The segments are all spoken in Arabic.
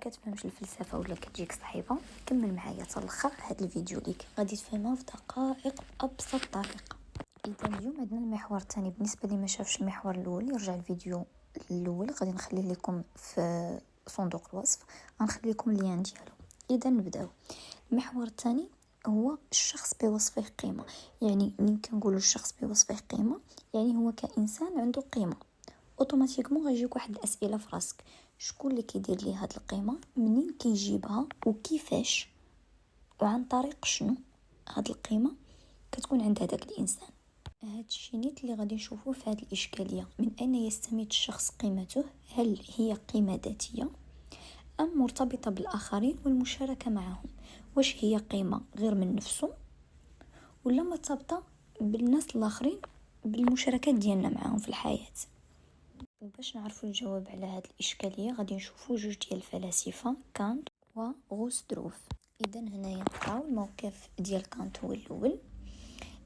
كتفهمش الفلسفه ولا كتجيك صعيبه، كمل معايا حتى الاخر. هذا الفيديو ليك غادي تفهمها في دقائق بابسط طريقه. اذا اليوم عندنا المحور الثاني. بالنسبه اللي ما شافش المحور الاول يرجع الفيديو الاول، غادي نخلي لكم في صندوق الوصف، غنخلي لكم اللين ديالو. اذا نبداو. المحور الثاني هو الشخص بوصفه قيمه. يعني ملي كنقولوا الشخص بوصفه قيمه يعني هو كانسان عنده قيمه. اوتوماتيكمون غيجيك واحد الاسئله في راسك: شكون اللي كيدير لي هاد القيمه؟ منين كيجيبها؟ وكيفاش؟ وعن طريق شنو هاد القيمه كتكون عند هذاك الانسان؟ هاد الشيء نيت اللي غادي نشوفوه في هاد الاشكاليه. من اين يستمد الشخص قيمته؟ هل هي قيمه ذاتيه ام مرتبطه بالاخرين والمشاركه معهم؟ واش هي قيمه غير من نفسه ولا مرتبطه بالناس الاخرين، بالمشاركات ديالنا معهم في الحياه؟ وباش نعرفوا الجواب على هذه الاشكاليه غادي نشوفوا جوج ديال الفلاسفه، كانت وغوستروف. اذا هنايا نقراو الموقف ديال كانت. هو الاول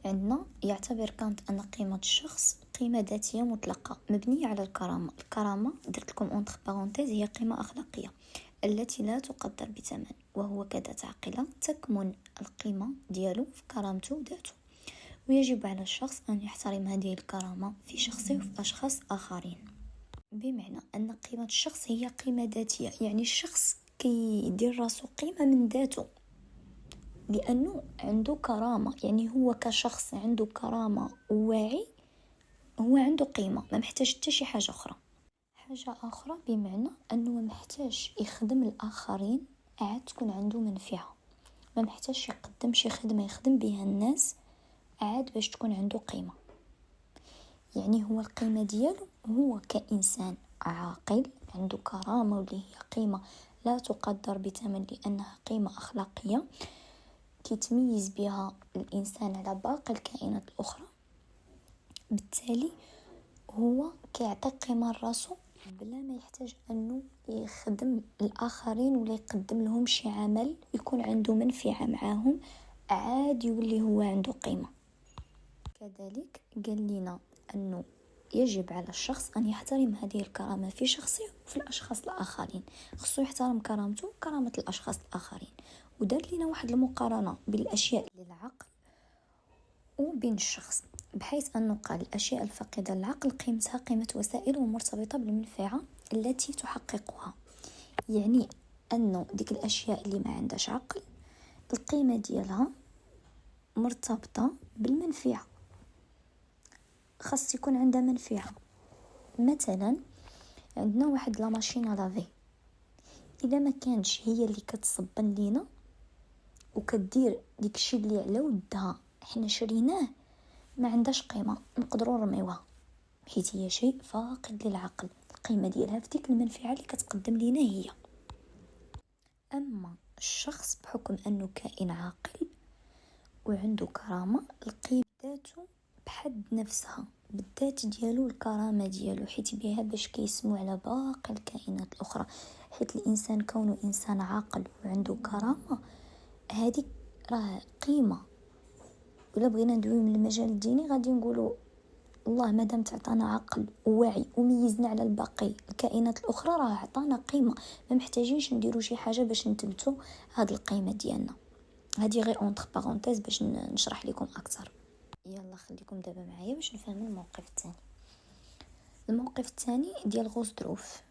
عندنا: يعتبر كانت ان قيمه الشخص قيمه ذاتيه مطلقه مبنيه على الكرامه. الكرامه درت لكم اونتر بارونتيز هي قيمه اخلاقيه التي لا تقدر بثمن، وهو كذات عاقله تكمن القيمه ديالو في كرامته ذاته، ويجب على الشخص ان يحترم هذه الكرامه في شخصه وفي اشخاص اخرين. بمعنى أن قيمة الشخص هي قيمة ذاتية، يعني الشخص كيدير راسو قيمة من ذاته لأنه عنده كرامة. يعني هو كشخص عنده كرامة وواعي، هو عنده قيمة، ما محتاج حتى شي حاجة أخرى. حاجة أخرى بمعنى أنه ما محتاج يخدم الآخرين عاد تكون عنده منفعة، ما محتاج يقدم شي خدمة يخدم بها الناس عاد باش تكون عنده قيمة. يعني هو القيمة ديالو هو كإنسان عاقل عنده كرامة، واللي هي قيمة لا تقدر بثمن لأنها قيمة أخلاقية كيتميز بها الإنسان على باقي الكائنات الأخرى. بالتالي هو كيعطي قيمة لراسو بلا ما يحتاج أنه يخدم الآخرين ولا يقدم لهم شي عمل يكون عنده منفعة معاهم، عاد يولي هو عنده قيمة. كذلك قال لنا أنه يجب على الشخص أن يحترم هذه الكرامة في شخصه وفي الأشخاص الآخرين. خصو يحترم كرامته وكرامة الأشخاص الآخرين. ودار لنا واحد المقارنة بين الأشياء للعقل وبين الشخص، بحيث أنه قال: الأشياء الفاقدة للعقل قيمتها قيمة وسائل ومرتبطة بالمنفعة التي تحققها. يعني أنه ديك الأشياء اللي ما عندهاش عقل القيمة ديالها مرتبطة بالمنفعة، خاص يكون عندها منفعة. مثلا عندنا واحد لا ماشين لافي، اذا ما كانش هي اللي كتصبن لينا وكدير ديك الشيء اللي على ودها حنا شريناه، ما عندهاش قيمه، نقدروا نرميوها حيت هي شيء فاقد للعقل. القيمه ديالها في ديك المنفعه اللي كتقدم لينا هي. اما الشخص بحكم انه كائن عاقل وعنده كرامه، القيمه ذاته بحد نفسها بالذات ديالو، الكرامه ديالو، حيت بها باش كيسمو على باقي الكائنات الاخرى. حيت الانسان كونه انسان عاقل وعنده كرامه، هذه راه قيمه. ولا بغينا ندويو من المجال الديني غادي نقولوا الله مادام تعطانا عقل ووعي وميزنا على الباقي الكائنات الاخرى راه عطانا قيمه، ما محتاجينش نديروا شي حاجه باش نثبتوا هذه القيمه ديالنا. هذه غير اونتر بارونتيز باش نشرح لكم اكثر. يلا خليكم دابا معايا باش نفهموا الموقف الثاني. الموقف الثاني ديال غوستروف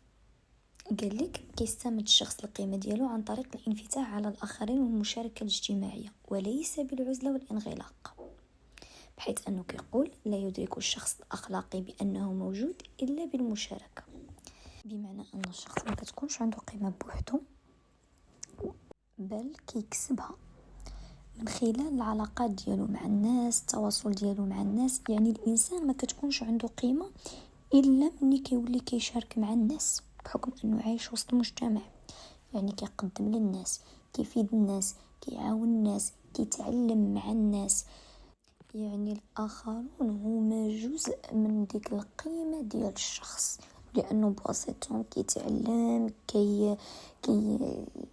قال لك: كيستمد الشخص القيمه ديالو عن طريق الانفتاح على الاخرين والمشاركه الاجتماعيه وليس بالعزله والانغلاق. بحيث انه كيقول: لا يدرك الشخص الاخلاقي بانه موجود الا بالمشاركه. بمعنى ان الشخص ما كتكونش عنده قيمه بوحده، بل كيكسبها من خلال العلاقات ديالو مع الناس، التواصل ديالو مع الناس. يعني الانسان ما كتكونش عنده قيمه الا ملي كيولي كيشارك مع الناس، بحكم انه عايش وسط مجتمع. يعني كيقدم للناس، كيفيد الناس، كيعاون الناس، كيتعلم مع الناس. يعني الاخرون هما جزء من ديك القيمه ديال الشخص، لانه بواسطتهم كيتعلم،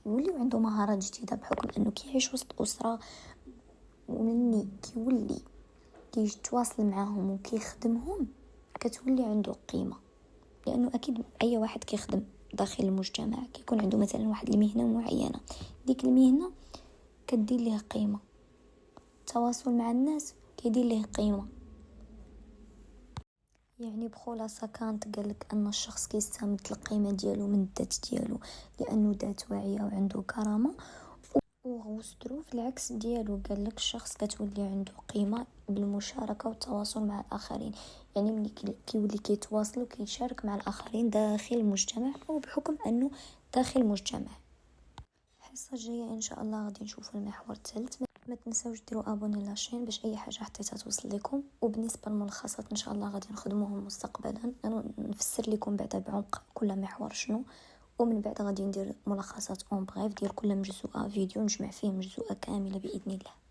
يولي عنده مهارات جديده، بحكم انه كيعيش وسط اسره. ومني كيولي كيتواصل معاهم وكيخدمهم كتولي عنده قيمه، لانه اكيد اي واحد كيخدم داخل المجتمع. كيكون عنده مثلا واحد المهنة معينة، ديك المهنة كدير ليه قيمة، التواصل مع الناس كيدير ليه قيمة. يعني بخلاصة كانت قالك ان الشخص كيستمد القيمة ديالو من الذات ديالو لانه ذات واعية وعنده كرامة. وغوسترو في العكس ديالو قالك الشخص كتولي عنده قيمة بالمشاركة والتواصل مع الآخرين، يعني ملي كيولي كيتواصل وكيشارك مع الآخرين داخل المجتمع أو بحكم أنه داخل المجتمع. الحصة الجاية إن شاء الله غادي نشوفوا المحور الثالث. ما تنساوش ديروا ابوني لاشين باش اي حاجه حطيتها توصل لكم. وبالنسبه للملخصات ان شاء الله غادي نخدموهم مستقبلا، انا نفسر لكم بعدا بعمق كل محور شنو، ومن بعد غادي ندير ملخصات اون بغيف ديال كل مجزوءه فيديو نجمع فيه مجزوءه كامله باذن الله.